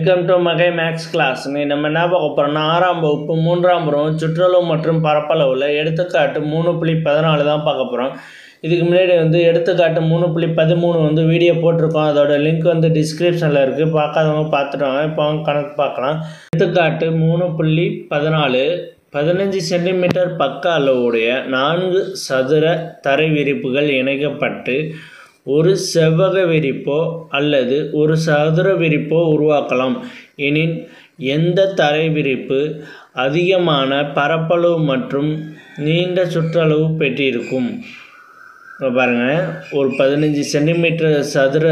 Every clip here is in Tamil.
வெல்கம் டு மகை மேக்ஸ் கிளாஸ். நம்ம என்ன பார்க்க போகிறோம்னா 6ஆம் வகுப்பு 3ஆம் பருவம் சுற்றளவு மற்றும் பரப்பளவில் எடுத்துக்காட்டு 3.14 தான் பார்க்க போகிறோம். இதுக்கு முன்னாடி எடுத்துக்காட்டு 3.13 வீடியோ போட்டிருக்கோம். அதோட லிங்க் டிஸ்கிரிப்ஷனில் இருக்குது. பார்க்காதவங்க பார்த்துட்டாங்க. இப்போ கணக்கு பார்க்கலாம். எடுத்துக்காட்டு 3.14 15 சென்டிமீட்டர் பக்க அளவுடைய 4 சதுர தரை விரிப்புகள் இணைக்கப்பட்டு ஒரு செவ்வக விரிப்போ அல்லது ஒரு சதுர விரிப்போ உருவாக்கலாம் எனின் எந்த தரை விரிப்பு அதிகமான பரப்பளவு மற்றும் நீண்ட சுற்றளவு பெற்றிருக்கும்? பாருங்கள், ஒரு 15 சென்டிமீட்டர் சதுர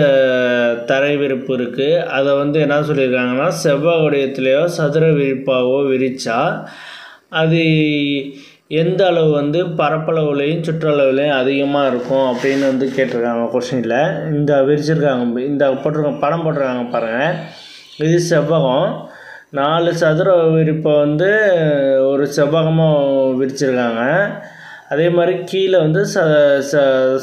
தரை விரிப்பு இருக்குது. அதை என்ன சொல்லியிருக்காங்கன்னா, செவ்வக வடிவத்திலேயோ சதுர விரிப்பாவோ விரித்தா அது எந்த அளவு பரப்பளவுலையும் சுற்றளவுலையும் அதிகமாக இருக்கும் அப்படின்னு கேட்டிருக்காங்க கொஸ்டினில். இந்த விரிச்சிருக்காங்க, இந்த போட்டிருக்காங்க, படம் போட்டிருக்காங்க பாருங்கள். இது செவ்வகம். 4 சதுர விரிப்பை ஒரு செவ்வகமாக விரிச்சிருக்காங்க. அதே மாதிரி கீழே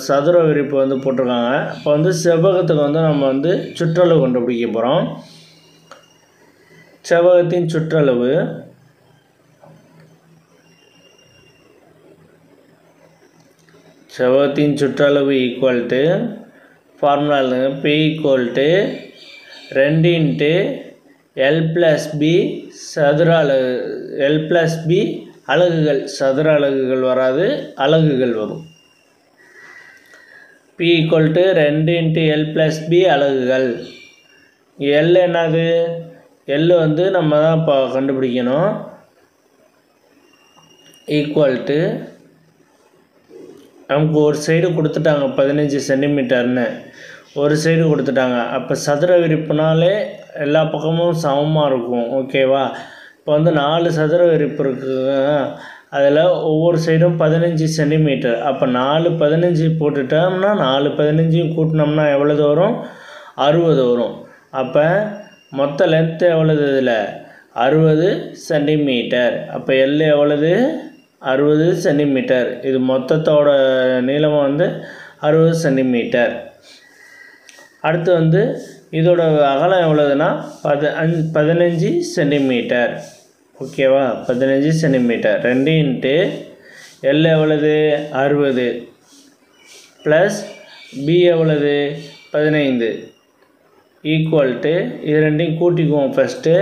சதுர விரிப்பு போட்டிருக்காங்க. இப்போ செவ்வகத்துக்கு நம்ம சுற்றளவு கண்டுபிடிக்க போகிறோம். செவ்வகத்தின் சுற்றளவு equal to formula P equal to 2 × L+B சதுர அலகு. L+B அலகுகள், சதுர அலகுகள் வராது, அலகுகள் வரும். P ஈக்குவல் டு 2 × L+B அலகுகள். L என்னது? L நம்ம தான் இப்போ கண்டுபிடிக்கணும். ஈக்குவல் டு நமக்கு ஒரு சைடு கொடுத்துட்டாங்க 15 சென்டிமீட்டர்னு, ஒரு சைடு கொடுத்துட்டாங்க. அப்போ சதுர விரிப்புனாலே எல்லா பக்கமும் சமமாக இருக்கும். ஓகேவா? இப்போ 4 சதுர விரிப்பு இருக்குங்க. அதில் ஒவ்வொரு சைடும் 15 சென்டிமீட்டர். அப்போ 4 15 போட்டுட்டோம்னா 4 15 கூட்டினோம்னா எவ்வளவு வரும்? 60 வரும். அப்போ மொத்த லென்த்து எவ்வளவு? இதில் 60 சென்டிமீட்டர். அப்போ எல் எவ்வளவு? 60 சென்டிமீட்டர். இது மொத்தத்தோட நீளம் 60 சென்டிமீட்டர். அடுத்து இதோட அகலம் எவ்வளோதுன்னா 15 சென்டிமீட்டர். ஓகேவா? 15 சென்டிமீட்டர். 2 × L எவ்வளவு? 60 ப்ளஸ் B எவ்வளவு? 15 ஈக்குவல் டு இது ரெண்டையும் கூட்டிக்குவோம். ஃபஸ்ட்டு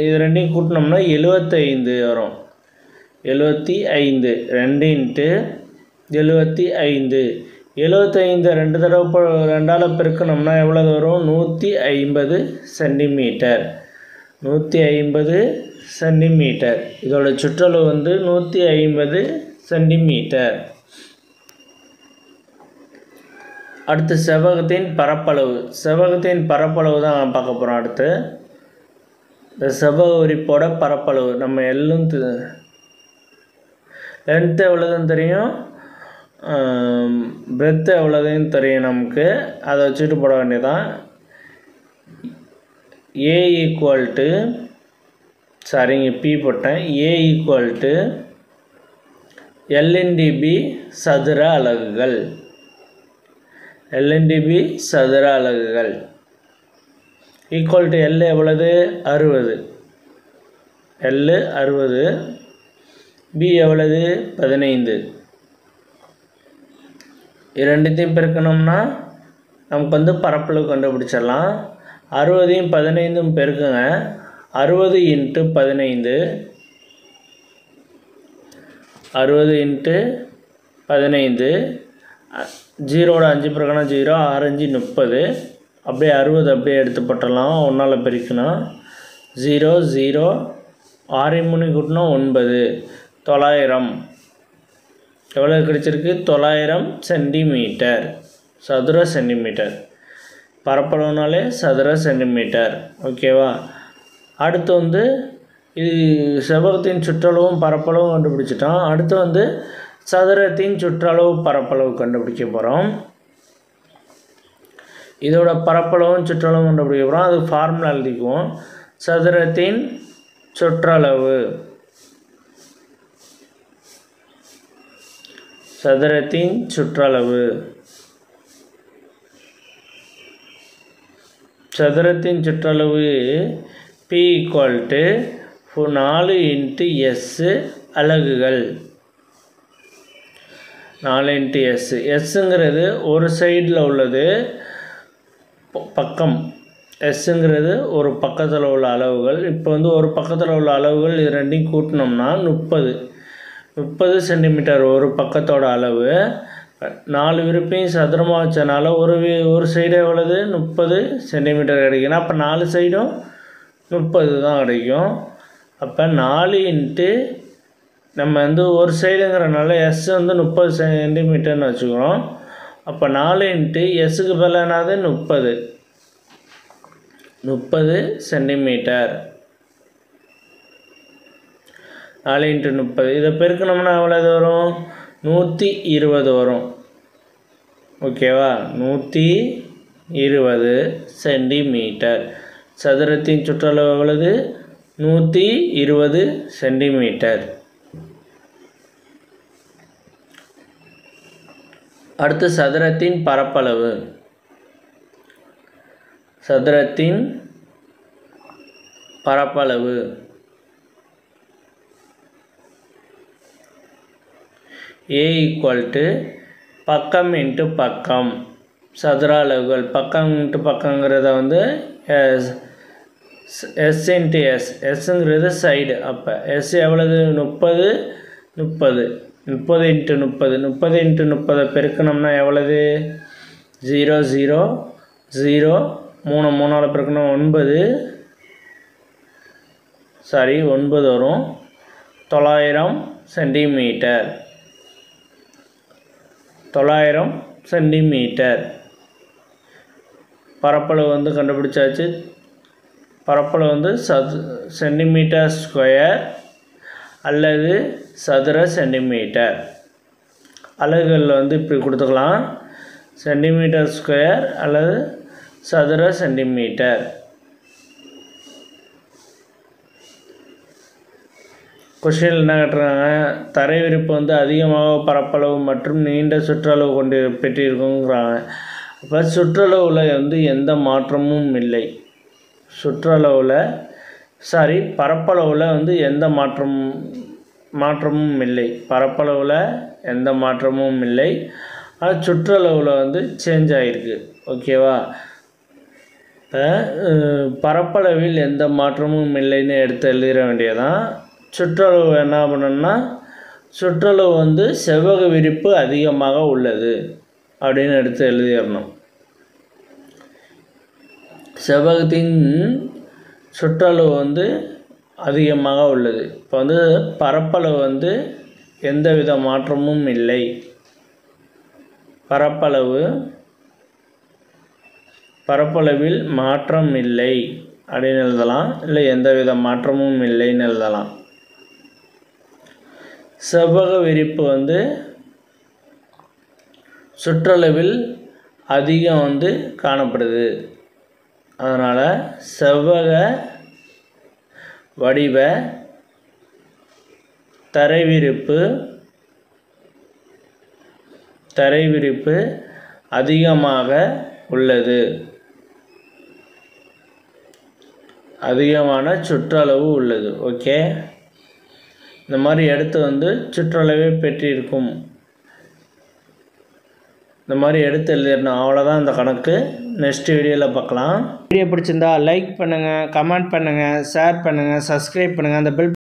இது ரெண்டையும் கூட்டினோம்னா 75 வரும். 75 2 × 75 75 2 தடவை 2ஆல் பெருக்கணும்னா எவ்வளவு வரும்? 150 சென்டிமீட்டர். 150 சென்டிமீட்டர். இதோட சுற்றளவு 150 சென்டிமீட்டர். அடுத்து செவ்வகத்தின் பரப்பளவு. செவ்வகத்தின் பரப்பளவு தான் பார்க்க போகிறோம். அடுத்து இந்த செவ்வக விரிப்போட பரப்பளவு நம்ம எல்லும் லென்த்து எவ்வளோதுன்னு தெரியும், பிரெத்து எவ்வளோதுன்னு தெரியும் நமக்கு. அதை வச்சுட்டு போட வேண்டியதான். A ஈக்குவல் டு இங்கே P போட்டேன். A ஈக்குவல் டு L/B சதுர அலகுகள். L/B சதுர அலகுகள் ஈக்குவல் டு L எவ்வளவு? 60. L 60, B எவ்வளவு? 15. இரண்டுத்தையும் பெருக்கணும்னா நமக்கு பரப்பளவு கண்டுபிடிச்சிடலாம். 60ஐயும் 15ம் பெருக்குங்க. 60 × 15 60 × 15 0 5 பெருக்கினா 0, 6 5 30. அப்படியே 60 அப்படியே எடுத்து போட்டலாம். 1ஆல் பெருக்கணும். 0 0 6 3 கூட்டினா 9, 900. எவ்வளோ கிடைச்சிருக்கு? 900 சென்டிமீட்டர். சதுர சென்டிமீட்டர். பரப்பளவுனாலே சதுர சென்டிமீட்டர். ஓகேவா? அடுத்து இது செவ்வகத்தின் சுற்றளவும் பரப்பளவும் கண்டுபிடிச்சிட்டோம். அடுத்து சதுரத்தின் சுற்றளவு பரப்பளவு கண்டுபிடிக்க போகிறோம். இதோட பரப்பளவும் சுற்றளவும் கண்டுபிடிக்க போகிறோம். அது ஃபார்முலா எழுதிக்குவோம். சதுரத்தின் சுற்றளவு சதுரத்தின் சுற்றளவு சதுரத்தின் சுற்றளவு P = 4 × S அலகுகள். 4 × S. Sங்கிறது ஒரு சைடில் உள்ளது பக்கம். Sங்கிறது ஒரு பக்கத்தில் உள்ள அளவுகள். இப்போ வந்து ஒரு பக்கத்தில் உள்ள அளவுகள் இது ரெண்டையும் கூட்டினோம்னா 30 சென்டிமீட்டர் ஒரு பக்கத்தோட அளவு. 4 விருப்பையும் சதுரமாக வச்சனால ஒரு சைடு எவ்வளவு 30 சென்டிமீட்டர் கிடைக்குன்னா அப்போ 4 சைடும் 30 தான் கிடைக்கும். அப்போ 4 × நம்ம வந்து ஒரு சைடுங்கிறனால S வந்து 30 சென்டிமீட்டர்னு வச்சுக்கிறோம். அப்போ 4 × Sக்கு பதிலாக என்னது 30 சென்டிமீட்டர். 4 × 30 இதை பெருக்கணும்னா எவ்வளவு வரும் 120 வரும். ஓகேவா 120 சென்டிமீட்டர். சதுரத்தின் சுற்றளவு எவ்வளவு 120 சென்டிமீட்டர். அடுத்து சதுரத்தின் பரப்பளவு. சதுரத்தின் பரப்பளவு A = பக்கம் × பக்கம். சதுர அளவுகள் பக்கம் × பக்கங்கிறத வந்து S × S. Sங்கிறது சைடு. அப்போ S எவ்வளவு 30 × 30 பெருக்கணும்னா எவ்வளவு 0 0 0 3 3ஆல் பெருக்கணும் 9 வரும். 900 சென்டிமீட்டர். 900 சென்டிமீட்டர். பரப்பளவு வந்து கண்டுபிடிச்சாச்சு. பரப்பளவு வந்து சென்டிமீட்டர் ஸ்கொயர் அல்லது சதுர சென்டிமீட்டர். அலகுகளில் வந்து இப்படி கொடுத்துக்கலாம் சென்டிமீட்டர் ஸ்கொயர் அல்லது சதுர சென்டிமீட்டர். கொஸ்டினில் என்ன கேட்டிருக்காங்க தரை விரிப்பு வந்து அதிகமாக பரப்பளவு மற்றும் நீண்ட சுற்றளவு பெற்றிருக்குங்கிறாங்க. அப்போ சுற்றளவில் வந்து எந்த மாற்றமும் இல்லை. பரப்பளவில் வந்து எந்த மாற்றமும் இல்லை. பரப்பளவில் எந்த மாற்றமும் இல்லை. ஆனால் சுற்றளவில் வந்து சேஞ்ச் ஆகிருக்கு. ஓகேவா இப்போ பரப்பளவில் எந்த மாற்றமும் இல்லைன்னு எடுத்து எழுதிட வேண்டியதான். சுற்றளவு என்ன பண்ணணும்னா சுற்றளவு வந்து செவ்வக விரிப்பு அதிகமாக உள்ளது அப்படின்னு எடுத்து எழுதிடணும். செவ்வகத்தின் சுற்றளவு வந்து அதிகமாக உள்ளது. இப்போ வந்து பரப்பளவு வந்து எந்தவித மாற்றமும் இல்லை. பரப்பளவில் மாற்றம் இல்லை அப்படின்னு எழுதலாம். இல்லை எந்தவித மாற்றமும் இல்லைன்னு எழுதலாம். செவ்வக விரிப்பு வந்து சுற்றளவில் அதிகம் வந்து காணப்படுது. அதனால் செவ்வக வடிவ தரைவிரிப்பு அதிகமாக உள்ளது. அதிகமான சுற்றளவு உள்ளது. ஓகே இந்த மாதிரி எடுத்து வந்து சுற்றளவை பெற்றிருக்கும். இந்த மாதிரி எடுத்து எழுதிடணும். அவ்வளோதான் இந்த கணக்கு. நெக்ஸ்ட் வீடியோவில் பார்க்கலாம். வீடியோ பிடிச்சிருந்தா லைக் பண்ணுங்கள், கமெண்ட் பண்ணுங்கள், ஷேர் பண்ணுங்கள், சப்ஸ்கிரைப் பண்ணுங்கள். அந்த பெல்